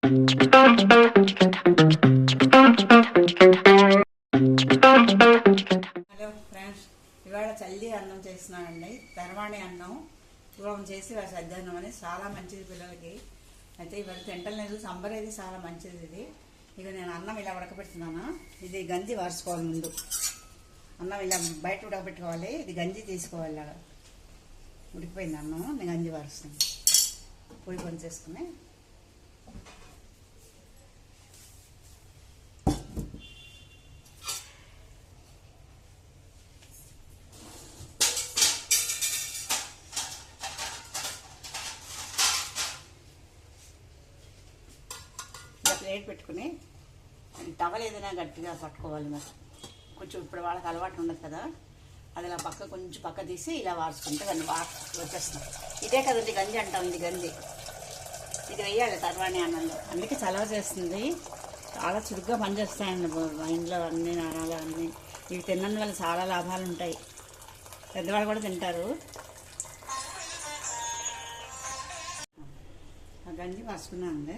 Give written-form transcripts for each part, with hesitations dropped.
Hello friends, ఇవాళ చల్లి అన్నం చేస్తున్నానండి. తర్వాణి అన్నం పూర్వం చేసి సద్దన్నం అని చాలా మంచిది పిల్లలకి. అయితే ఇవాళ తింటలేదు, సంబర్ అయితే చాలా మంచిది ఇది. ఇక నేను అన్నం ఇలా ఉడకబెడుతున్నాను. ఇది గంజి వార్చుకోవాలి. ముందు అన్నం ఇలా బయట ఉడకబెట్టుకోవాలి. ఇది గంజి తీసుకోవాలి. ఇలా ఉడికిపోయింది అన్నం, నేను గంజి వారుస్తాను. పొయ్యి పని చేసుకుని ప్లేట్ పెట్టుకుని టవల్ ఏదైనా గట్టిగా పట్టుకోవాలి. మరి కొంచెం ఇప్పుడు వాళ్ళకి అలవాటు ఉండదు కదా, అది ఇలా కొంచెం పక్క తీసి ఇలా వార్చుకుంటే దాన్ని వచ్చేస్తాం. ఇదే కదండి గంజి అంటాం. ఇది గంజి, ఇది వేయాలి తర్వాణి అన్నంలో. అందుకే చలవ చేస్తుంది, చాలా చురుగ్గా పనిచేస్తాయండి ఇంట్లో అన్ని నాణాలు అన్నీ. ఇవి తిన్నందువల్ల చాలా లాభాలు ఉంటాయి. పెద్దవాళ్ళు కూడా తింటారు. ఆ గంజి వాసుకున్నాను.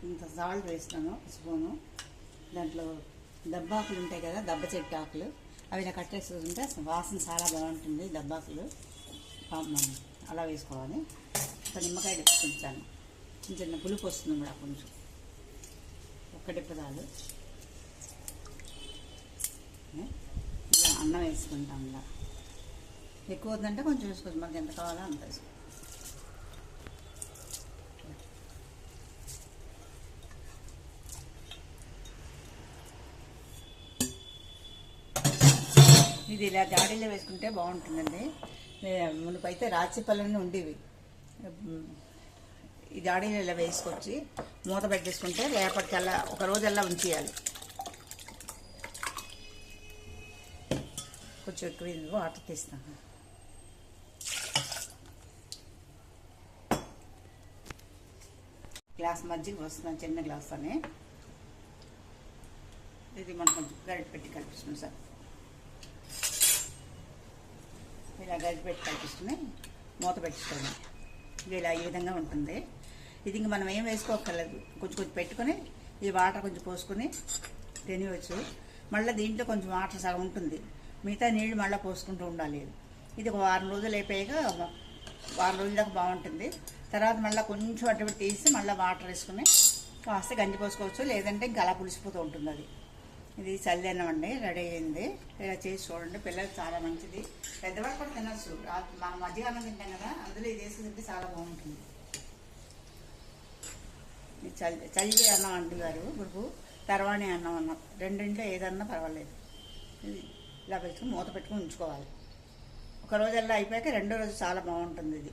ఇంత సాల్ట్ వేస్తాను, స్పూను. దాంట్లో దబ్బాకులు ఉంటాయి కదా, దెబ్బ చెట్టు ఆకులు, అవి ఇలా కట్టేసుకుంటే వాసన చాలా బాగుంటుంది. దబ్బాకులు అలా వేసుకోవాలి. ఒక నిమ్మకాయ పెట్టుకుంటాను, చిన్న చిన్న పులుపు వస్తుంది కూడా కొంచెం. ఒక్క డిప్పదాలు ఇలా అన్నం వేసుకుంటాం. ఇలా ఎక్కువ వద్దంటే కొంచెం వేసుకోవచ్చు, మనకి ఎంత కావాలో అంత వేసుకోవాలి. ఇది ఇలా జాడీలో వేసుకుంటే బాగుంటుందండి. మునుపైతే రాచిపళ్ళని ఉండేవి. ఈ జాడీలో ఇలా వేసుకొచ్చి మూత పెట్టేసుకుంటే రేపటికల్లా ఒక రోజల్లా ఉంచేయాలి. కొంచెం ఎక్కువ వాటర్ తీస్తాను. గ్లాస్ మజ్జిగ వస్తున్నాను, చిన్న గ్లాస్ అని. ఇది మనం కొంచెం గరిటె పెట్టి కలిపిస్తున్నాం సార్. ఇలా గరిటె పెట్టి కలిపిస్తున్నాయి, మూత పెట్టిస్తాను. ఇది ఇలా ఈ విధంగా ఉంటుంది. ఇది ఇంక మనం ఏం వేసుకోక్కర్లేదు. కొంచెం కొంచెం పెట్టుకొని ఈ వాటర్ కొంచెం పోసుకొని తినవచ్చు. మళ్ళీ దీంట్లో కొంచెం వాటర్ సగం ఉంటుంది, మిగతా నీళ్ళు మళ్ళీ పోసుకుంటూ ఉండాలి. ఇది ఒక వారం రోజులు అయిపోయాక వారం రోజుల దాకా బాగుంటుంది. తర్వాత మళ్ళీ కొంచెం అటు తీసి మళ్ళీ వాటర్ వేసుకుని కాస్త గంజి పోసుకోవచ్చు, లేదంటే ఇంకా అలా పులిసిపోతూ ఉంటుంది. అది ఇది చల్లి అన్నం అండి, రెడీ అయింది. ఇలా చేసి చూడండి, పిల్లలకి చాలా మంచిది. పెద్దవాళ్ళు కూడా తినచ్చు. మనం మజ్జిగ అన్నం తింటాం కదా, అందులో ఇది వేసి తింటే చాలా బాగుంటుంది. చల్లి అన్నం అంటున్నారు ఇప్పుడు, తర్వాణి అన్నం అన్నం, రెండింట్లో ఏదన్నా పర్వాలేదు. ఇలా పెట్టుకుని మూత పెట్టుకుని ఉంచుకోవాలి. ఒక రోజల్లా అయిపోయాక రెండో రోజు చాలా బాగుంటుంది ఇది.